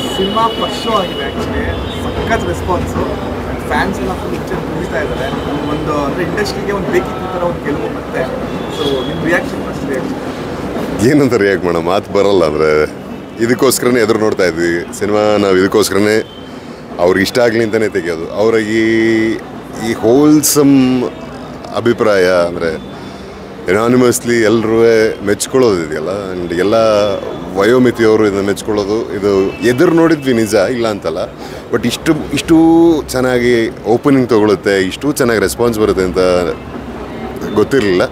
cinema first show ಆಗಿದೆ actually ಸಖತ್ response fans ಎಲ್ಲ ಫುಲ್ ಪಿಕ್ಚರ್ ಮುಗಿಸ್ತಾ ಇದ್ದಾರೆ ಒಂದು ಅಂದರೆ ಇಂಡಸ್ಟ್ರಿಗೆ ಒಂದು ಬೇಕಿತ್ತು ಥರ ಒಂದು ಗೆಲುವು ಮತ್ತೆ ಸೊ ನಿಮ್ಮ ರಿಯಾಕ್ಷನ್ ಫಸ್ಟ್ ರಿಯಾಕ್ಷನ್ ಏನಂತ ರಿಯಾಕ್ಟ್ ಮಾಡೋಣ ಮಾತು ಬರೋಲ್ಲ ಅಂದರೆ ಇದಕ್ಕೋಸ್ಕರನೇ ಎದುರು ನೋಡ್ತಾ ಇದ್ವಿ ಸಿನಿಮಾ ನಾವು ಇದಕ್ಕೋಸ್ಕರನೇ ಅವ್ರಿಗೆ ಇಷ್ಟ ಆಗಲಿ ಅಂತಲೇ ತೆಗೆಯೋದು ಅವರ ಈ ಹೋಲ್ಸಮ್ ಅಭಿಪ್ರಾಯ ಅಂದರೆ ಎನಾನಿಮಸ್ಲಿ ಎಲ್ಲರೂ ಮೆಚ್ಕೊಳ್ಳೋದು ಇದೆಯಲ್ಲ ಆ್ಯಂಡ್ ಎಲ್ಲ ವಯೋಮಿತಿಯವರು ಇದನ್ನು ಮೆಚ್ಕೊಳ್ಳೋದು ಇದು ಎದುರು ನೋಡಿದ್ವಿ ನಿಜ ಇಲ್ಲ ಅಂತಲ್ಲ ಬಟ್ ಇಷ್ಟು ಚೆನ್ನಾಗಿ ಓಪನಿಂಗ್ ತೊಗೊಳುತ್ತೆ ಇಷ್ಟು ಚೆನ್ನಾಗಿ ರೆಸ್ಪಾನ್ಸ್ ಬರುತ್ತೆ ಅಂತ ಗೊತ್ತಿರಲಿಲ್ಲ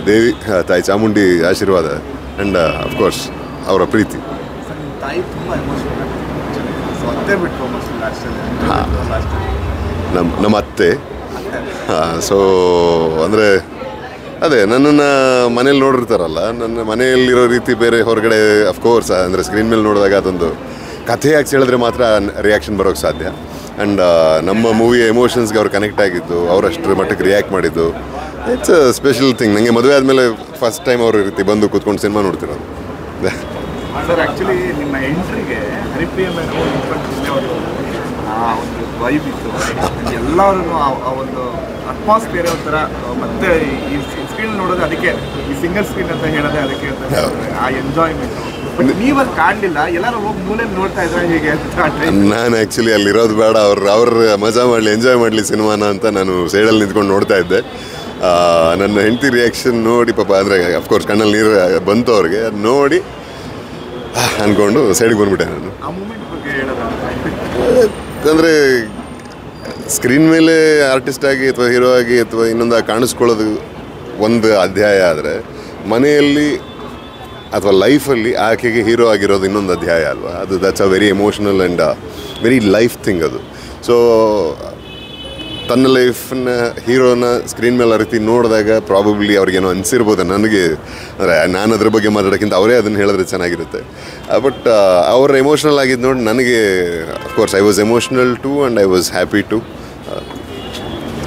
ದೇವಿ ತಾಯಿ ಚಾಮುಂಡಿ ಆಶೀರ್ವಾದ ಆ್ಯಂಡ್ ಅಫ್ಕೋರ್ಸ್ ಅವರ ಪ್ರೀತಿ ಸರ್ ನಿಮ್ಮ ತಾಯಿ ತುಂಬ ಎಮೋಷನಲ್ ಸೊ ಅತ್ತೆ ಬಿಟ್ಟು ನಮ್ಮ ಅತ್ತೆ ಸೊ ಅಂದರೆ ಅದೇ ನನ್ನನ್ನು ಮನೇಲಿ ನೋಡಿರ್ತಾರಲ್ಲ ನನ್ನ ಮನೆಯಲ್ಲಿರೋ ರೀತಿ ಬೇರೆ ಹೊರಗಡೆ ಅಫ್ಕೋರ್ಸ್ ಅಂದರೆ ಸ್ಕ್ರೀನ್ ಮೇಲೆ ನೋಡಿದಾಗ ಅದೊಂದು ಕಥೆ ಹಾಕಿ ಹೇಳಿದ್ರೆ ಮಾತ್ರ ರಿಯಾಕ್ಷನ್ ಬರೋಕ್ಕೆ ಸಾಧ್ಯ ಆ್ಯಂಡ್ ನಮ್ಮ ಮೂವಿಯ ಎಮೋಷನ್ಸ್ಗೆ ಅವ್ರು ಕನೆಕ್ಟ್ ಆಗಿದ್ದು ಅವರಷ್ಟರ ಮಟ್ಟಕ್ಕೆ ರಿಯಾಕ್ಟ್ ಮಾಡಿದ್ದು ಇಟ್ಸ್ ಅ ಸ್ಪೆಷಲ್ ಥಿಂಗ್ ನನಗೆ ಮದುವೆ ಆದಮೇಲೆ ಫಸ್ಟ್ ಟೈಮ್ ಅವ್ರ ರೀತಿ ಬಂದು ಕೂತ್ಕೊಂಡು ಸಿನಿಮಾ ನೋಡ್ತಿರೋದು ಸರ್ ಆ್ಯಕ್ಚುಲಿ ನಿಮ್ಮ ಎಂಟ್ರಿಗೆ ಹರಿಪ್ರಿಯ ಮೇಲೆ ಒಂದು ವೈಬ್ ಇತ್ತು ಎಲ್ಲರೂ ಆ ಒಂದು ಅಟ್ಮಾಸ್ಫಿಯರ್ ಒಂಥರ ಮತ್ತೆ ಈ ಸ್ಕ್ರೀನ್ ನೋಡೋದು ಅದಕ್ಕೆ ಈ ಸಿಂಗಲ್ ಸ್ಕ್ರೀನ್ ಅಂತ ಹೇಳೋದೇ ಅದಕ್ಕೆ ಅಂತ ಆ ಎಂಜಾಯ್ಮೆಂಟ್ ಬಟ್ ನೀವಲ್ಲಿ ಕಾಣಲಿಲ್ಲ ಎಲ್ಲರೂ ಹೋಗಿ ಮೂಲೆ ನೋಡ್ತಾ ಇದ್ರೆ ಹೇಗೆ ಅಂತ ನಾನು ಆ್ಯಕ್ಚುಲಿ ಅಲ್ಲಿರೋದು ಬೇಡ ಅವ್ರ ಮಜಾ ಮಾಡಲಿ ಎಂಜಾಯ್ ಮಾಡಲಿ ಸಿನಿಮಾನ ಅಂತ ನಾನು ಸೈಡಲ್ಲಿ ನಿಂತ್ಕೊಂಡು ನೋಡ್ತಾ ಇದ್ದೆ ನನ್ನ ಹೆಂಡತಿ ರಿಯಾಕ್ಷನ್ ನೋಡಿ ಪಾಪ ಅಂದರೆ ಅಫ್ಕೋರ್ಸ್ ಕಣ್ಣಲ್ಲಿ ನೀರು ಬಂತು ಅವ್ರಿಗೆ ಅದು ನೋಡಿ ಅಂದ್ಕೊಂಡು ಸೈಡ್ಗೆ ಬಂದ್ಬಿಟ್ಟೆ ನಾನು ಆ ಮೂಮೆಂಟ್ ಬಗ್ಗೆ ಹೇಳೋದು ಅಂದರೆ ಸ್ಕ್ರೀನ್ ಮೇಲೆ ಆರ್ಟಿಸ್ಟ್ ಆಗಿ ಅಥವಾ ಹೀರೋ ಆಗಿ ಅಥವಾ ಇನ್ನೊಂದು ಕಾಣಿಸ್ಕೊಳ್ಳೋದು ಒಂದು ಅಧ್ಯಾಯ ಆದರೆ ಮನೆಯಲ್ಲಿ ಅಥವಾ ಲೈಫಲ್ಲಿ ಆಕೆಗೆ ಹೀರೋ ಆಗಿರೋದು ಇನ್ನೊಂದು ಅಧ್ಯಾಯ ಅಲ್ವಾ ಅದು that's a very emotional and very life thing ಅದು ಸೊ ತನ್ನ ಲೈಫನ್ನ ಹೀರೋನ ಸ್ಕ್ರೀನ್ ಮೇಲೆ ಆ ರೀತಿ ನೋಡಿದಾಗ ಪ್ರಾಬಬ್ಲಿ ಅವ್ರಿಗೇನೋ ಅನಿಸಿರ್ಬೋದು ನನಗೆ ಅಂದರೆ ನಾನು ಅದ್ರ ಬಗ್ಗೆ ಮಾತಾಡೋಕ್ಕಿಂತ ಅವರೇ ಅದನ್ನು ಹೇಳಿದ್ರೆ ಚೆನ್ನಾಗಿರುತ್ತೆ ಬಟ್ ಅವ್ರು ಎಮೋಷ್ನಲ್ ಆಗಿದ್ದು ನೋಡಿ ನನಗೆ of course I was emotional too and I was happy to